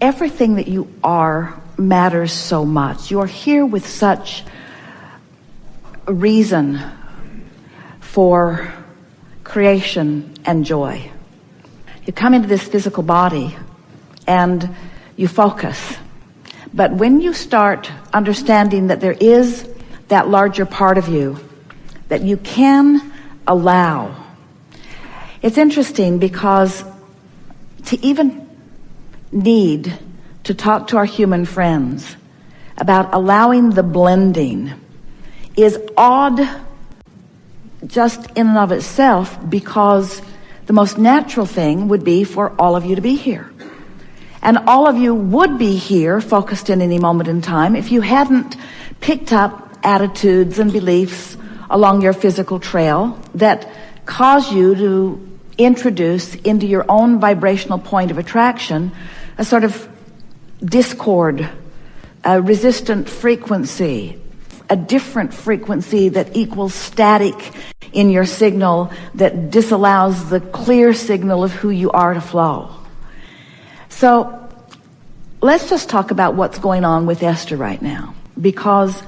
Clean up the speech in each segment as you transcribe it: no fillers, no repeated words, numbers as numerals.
everything that you are matters so much. You're here with such a reason for creation and joy. You come into this physical body and you focus. But when you start understanding that there is that larger part of you that you can allow, it's interesting because to even need to talk to our human friends about allowing the blending is odd just in and of itself, because the most natural thing would be for all of you to be here. And all of you would be here focused in any moment in time if you hadn't picked up attitudes and beliefs along your physical trail that cause you to introduce into your own vibrational point of attraction a sort of discord, a resistant frequency, a different frequency that equals static in your signal that disallows the clear signal of who you are to flow. So let's just talk about what's going on with Esther right now, because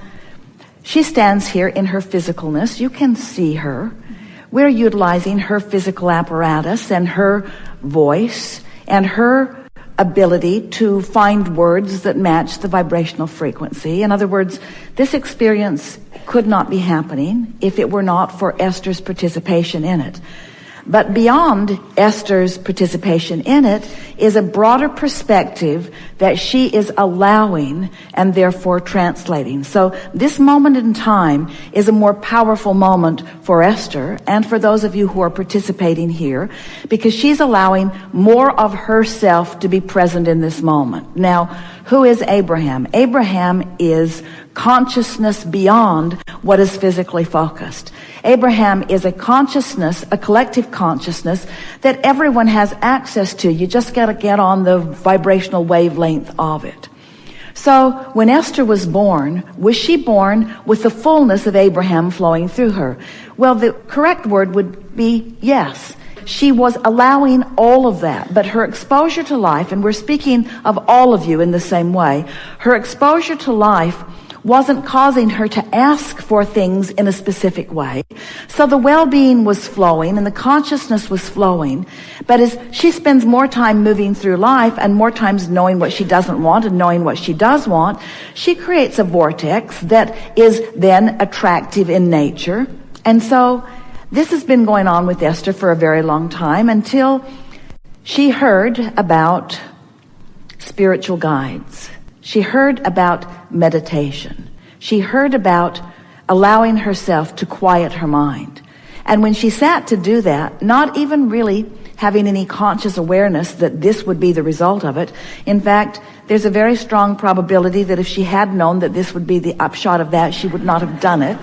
she stands here in her physicalness. You can see her. We're utilizing her physical apparatus and her voice and her ability to find words that match the vibrational frequency. In other words, this experience could not be happening if it were not for Esther's participation in it. But beyond Esther's participation in it is a broader perspective that she is allowing and therefore translating. So this moment in time is a more powerful moment for Esther and for those of you who are participating here, because she's allowing more of herself to be present in this moment. Now, who is Abraham? Abraham is consciousness beyond what is physically focused. Abraham is a consciousness, a collective consciousness that everyone has access to. You just got to get on the vibrational wavelength of it. So when Esther was she born with the fullness of Abraham flowing through her? Well, the correct word would be yes. She was allowing all of that, but her exposure to life, and we're speaking of all of you in the same way, her exposure to life wasn't causing her to ask for things in a specific way. So the well-being was flowing and the consciousness was flowing. But as she spends more time moving through life and more times knowing what she doesn't want and knowing what she does want, she creates a vortex that is then attractive in nature. And so this has been going on with Esther for a very long time until she heard about spiritual guides. She heard about meditation. She heard about allowing herself to quiet her mind. And when she sat to do that, not even really having any conscious awareness that this would be the result of it. In fact, there's a very strong probability that if she had known that this would be the upshot of that, she would not have done it.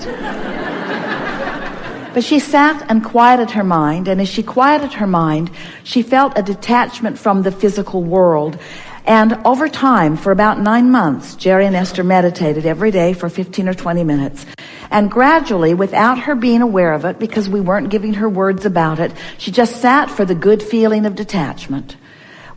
But she sat and quieted her mind, and as she quieted her mind, she felt a detachment from the physical world. And over time, for about 9 months, Jerry and Esther meditated every day for 15 or 20 minutes. And gradually, without her being aware of it, because we weren't giving her words about it, she just sat for the good feeling of detachment.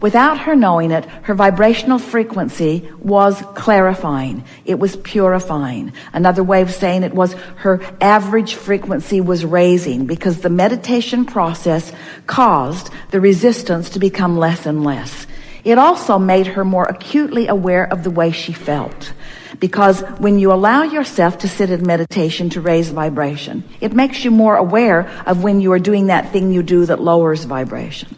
Without her knowing it, her vibrational frequency was clarifying. It was purifying. Another way of saying it was her average frequency was raising, because the meditation process caused the resistance to become less and less. It also made her more acutely aware of the way she felt. Because when you allow yourself to sit in meditation to raise vibration, it makes you more aware of when you are doing that thing you do that lowers vibration.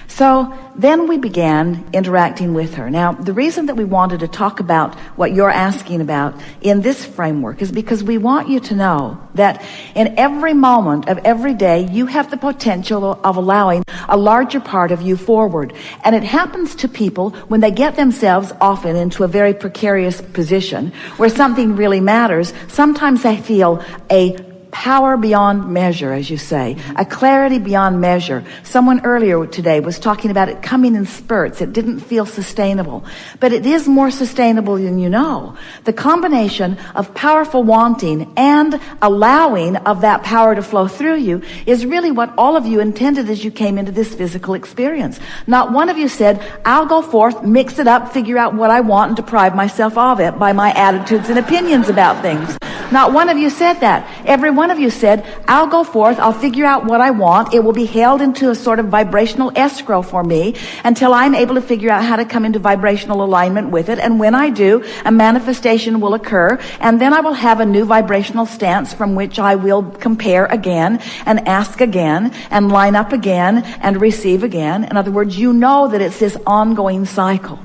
So then we began interacting with her. Now, the reason that we wanted to talk about what you're asking about in this framework is because we want you to know that in every moment of every day, you have the potential of allowing a larger part of you forward. And it happens to people when they get themselves often into a very precarious position where something really matters. Sometimes they feel a power beyond measure, as you say, a clarity beyond measure. Someone earlier today was talking about it coming in spurts. It didn't feel sustainable, but it is more sustainable than you know. The combination of powerful wanting and allowing of that power to flow through you is really what all of you intended as you came into this physical experience. Not one of you said, I'll go forth, mix it up, figure out what I want, and deprive myself of it by my attitudes and opinions about things. Not one of you said that. Every one of you said, I'll go forth, I'll figure out what I want. It will be held into a sort of vibrational escrow for me until I'm able to figure out how to come into vibrational alignment with it. And when I do, a manifestation will occur, and then I will have a new vibrational stance from which I will compare again and ask again and line up again and receive again. In other words, you know that it's this ongoing cycle.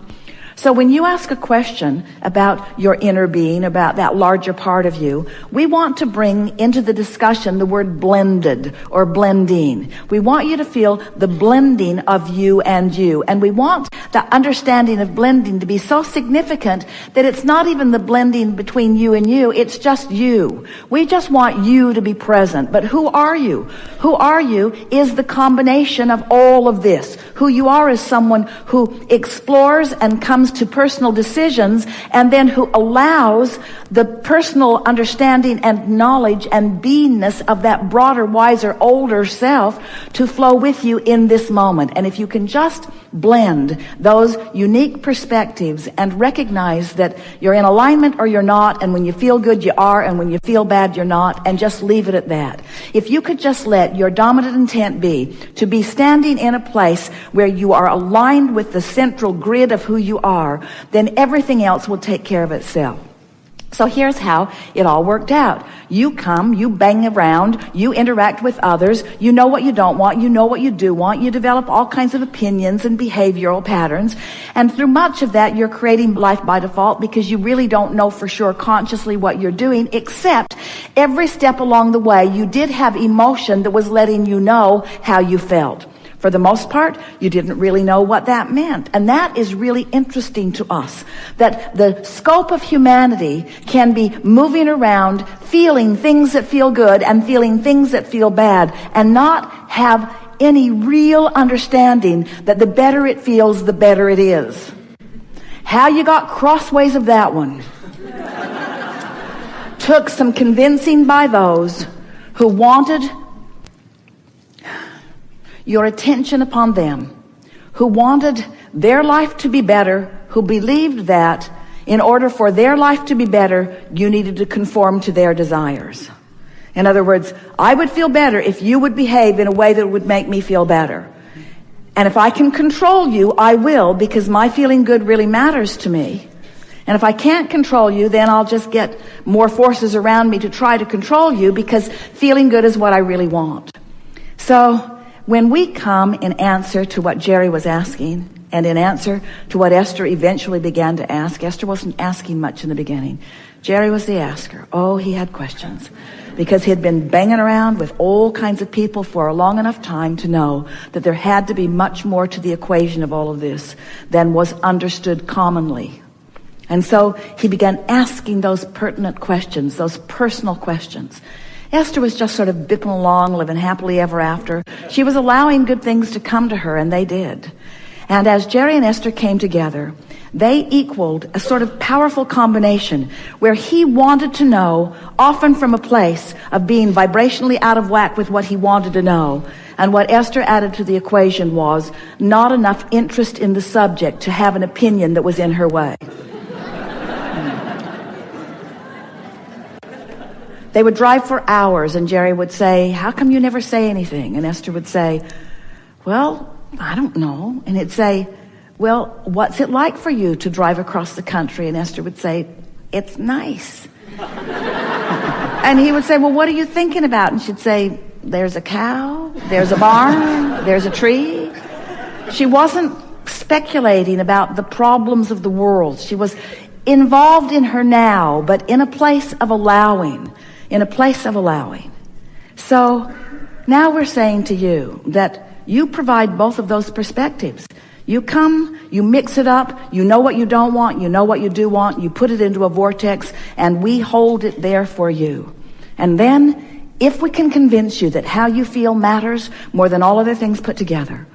So when you ask a question about your inner being, about that larger part of you, we want to bring into the discussion the word blended or blending. We want you to feel the blending of you and you. And we want the understanding of blending to be so significant that it's not even the blending between you and you, it's just you. We just want you to be present. But who are you? Who are you is the combination of all of this. Who you are is someone who explores and comes to personal decisions, and then who allows the personal understanding and knowledge and beingness of that broader, wiser, older self to flow with you in this moment. And if you can just blend those unique perspectives and recognize that you're in alignment or you're not, and when you feel good you are, and when you feel bad you're not, and just leave it at that. If you could just let your dominant intent be to be standing in a place where you are aligned with the central grid of who you are, then everything else will take care of itself. So here's how it all worked out. You come, you bang around, you interact with others, you know what you don't want, you know what you do want, you develop all kinds of opinions and behavioral patterns, and through much of that you're creating life by default because you really don't know for sure consciously what you're doing, except every step along the way you did have emotion that was letting you know how you felt. For the most part, you didn't really know what that meant. And that is really interesting to us, that the scope of humanity can be moving around, feeling things that feel good and feeling things that feel bad, and not have any real understanding that the better it feels, the better it is. How you got crossways of that one took some convincing by those who wanted your attention upon them, who wanted their life to be better, who believed that in order for their life to be better, you needed to conform to their desires. In other words, I would feel better if you would behave in a way that would make me feel better. And if I can control you, I will, because my feeling good really matters to me. And if I can't control you, then I'll just get more forces around me to try to control you, because feeling good is what I really want. So when we come in answer to what Jerry was asking, and in answer to what Esther eventually began to ask, Esther wasn't asking much in the beginning. Jerry was the asker. Oh, he had questions, because he had been banging around with all kinds of people for a long enough time to know that there had to be much more to the equation of all of this than was understood commonly. And so he began asking those pertinent questions, those personal questions. Esther was just sort of bipping along, living happily ever after. She was allowing good things to come to her, and they did. And as Jerry and Esther came together, they equaled a sort of powerful combination where he wanted to know, often from a place of being vibrationally out of whack with what he wanted to know. And what Esther added to the equation was not enough interest in the subject to have an opinion that was in her way. They would drive for hours, and Jerry would say, how come you never say anything? And Esther would say, well, I don't know. And he'd say, well, what's it like for you to drive across the country? And Esther would say, it's nice. And he would say, well, what are you thinking about? And she'd say, there's a cow, there's a barn, there's a tree. She wasn't speculating about the problems of the world. She was involved in her now, but in a place of allowing. In a place of allowing. So now we're saying to you that you provide both of those perspectives. You come, you mix it up, you know what you don't want, you know what you do want, you put it into a vortex, and we hold it there for you. And then If we can convince you that how you feel matters more than all other things put together,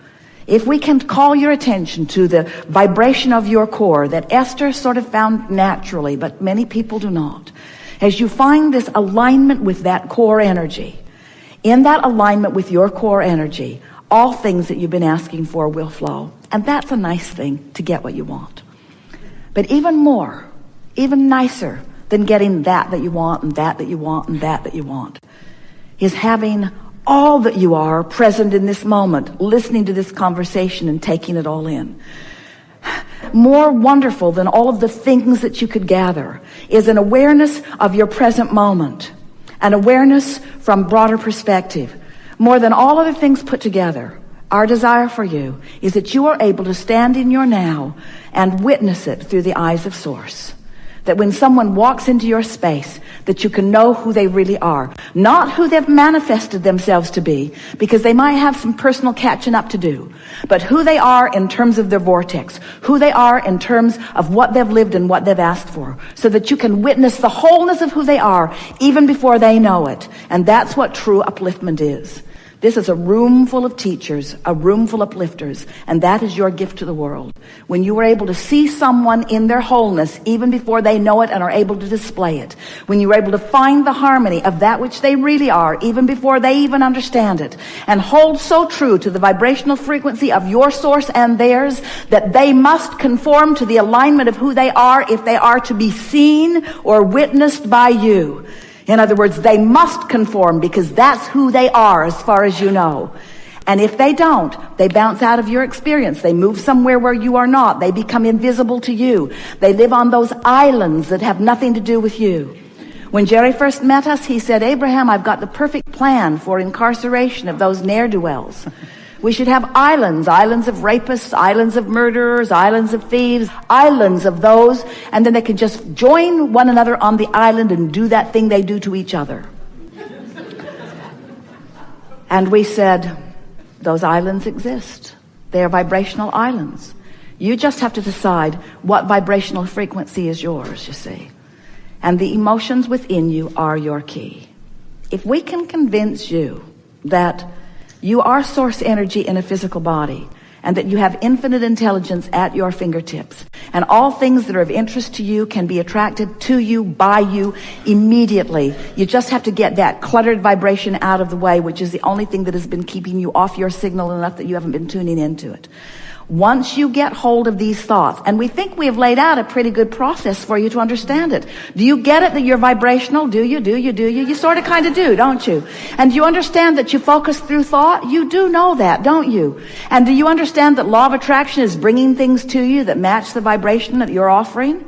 if we can call your attention to the vibration of your core that Esther sort of found naturally, but many people do not, as you find this alignment with that core energy, in that alignment with your core energy, all things that you've been asking for will flow. And that's a nice thing, to get what you want. But even more, even nicer than getting that you want and that you want and that you want, is having all that you are present in this moment, listening to this conversation and taking it all in. More wonderful than all of the things that you could gather is an awareness of your present moment, an awareness from broader perspective. More than all other things put together, our desire for you is that you are able to stand in your now and witness it through the eyes of Source. That when someone walks into your space, that you can know who they really are. Not who they've manifested themselves to be, because they might have some personal catching up to do. But who they are in terms of their vortex. Who they are in terms of what they've lived and what they've asked for. So that you can witness the wholeness of who they are, even before they know it. And that's what true upliftment is. This is a room full of teachers, a room full of uplifters, and that is your gift to the world. When you are able to see someone in their wholeness, even before they know it and are able to display it. When you are able to find the harmony of that which they really are, even before they even understand it, and hold so true to the vibrational frequency of your source and theirs, that they must conform to the alignment of who they are if they are to be seen or witnessed by you. In other words, they must conform because that's who they are as far as you know. And if they don't, they bounce out of your experience. They move somewhere where you are not. They become invisible to you. They live on those islands that have nothing to do with you. When Jerry first met us, he said, Abraham, I've got the perfect plan for incarceration of those ne'er-do-wells. We should have islands of rapists, islands of murderers, islands of thieves, islands of those, and then they can just join one another on the island and do that thing they do to each other. And we said, those islands exist. They are vibrational islands. You just have to decide what vibrational frequency is yours, you see. And the emotions within you are your key. If we can convince you that you are source energy in a physical body, and that you have infinite intelligence at your fingertips, and all things that are of interest to you can be attracted to you by you immediately. You just have to get that cluttered vibration out of the way, which is the only thing that has been keeping you off your signal enough that you haven't been tuning into it. Once you get hold of these thoughts, and we think we have laid out a pretty good process for you to understand it. Do you get it that you're vibrational? Do you? You sort of kind of do, don't you? And do you understand that you focus through thought? You do know that, don't you? And do you understand that law of attraction is bringing things to you that match the vibration that you're offering?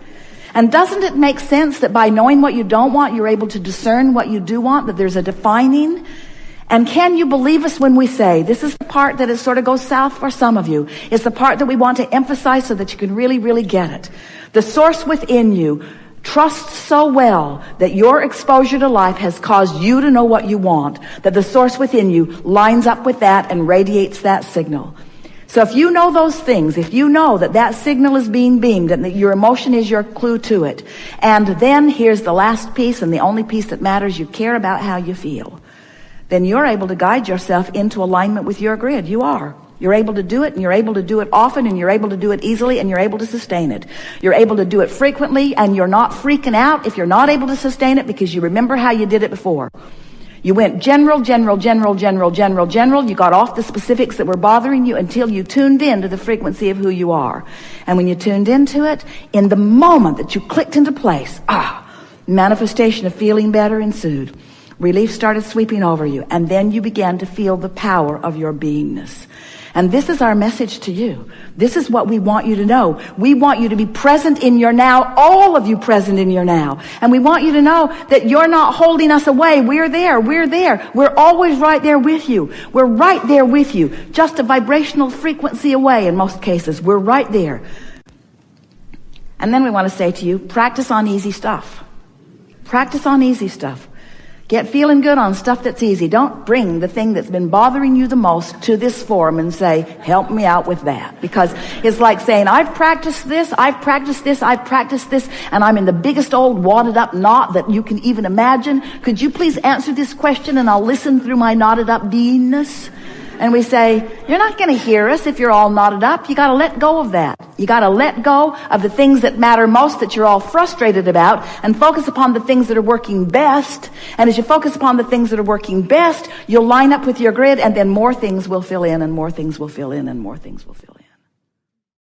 And doesn't it make sense that by knowing what you don't want, you're able to discern what you do want, that there's a defining? And can you believe us when we say, this is the part that is sort of goes south for some of you. It's the part that we want to emphasize so that you can really, really get it. The source within you trusts so well that your exposure to life has caused you to know what you want, that the source within you lines up with that and radiates that signal. So if you know those things, if you know that that signal is being beamed and that your emotion is your clue to it, and then here's the last piece and the only piece that matters, you care about how you feel, then you're able to guide yourself into alignment with your grid. You are. You're able to do it, and you're able to do it often, and you're able to do it easily, and you're able to sustain it. You're able to do it frequently, and you're not freaking out if you're not able to sustain it because you remember how you did it before. You went general. You got off the specifics that were bothering you until you tuned in to the frequency of who you are. And when you tuned into it, in the moment that you clicked into place, manifestation of feeling better ensued. Relief started sweeping over you, and then you began to feel the power of your beingness. And this is our message to you. This is what we want you to know. We want you to be present in your now, all of you present in your now. And we want you to know that you're not holding us away. We're there. We're always right there with you. We're right there with you. Just a vibrational frequency away in most cases. We're right there. And then we want to say to you, practice on easy stuff. Practice on easy stuff. Get feeling good on stuff that's easy. Don't bring the thing that's been bothering you the most to this forum and say, help me out with that. Because it's like saying, I've practiced this, I've practiced this, I've practiced this, and I'm in the biggest old wadded up knot that you can even imagine. Could you please answer this question and I'll listen through my knotted up beingness? And we say, you're not going to hear us if you're all knotted up. You got to let go of that. You got to let go of the things that matter most that you're all frustrated about and focus upon the things that are working best. And as you focus upon the things that are working best, you'll line up with your grid, and then more things will fill in, and more things will fill in, and more things will fill in.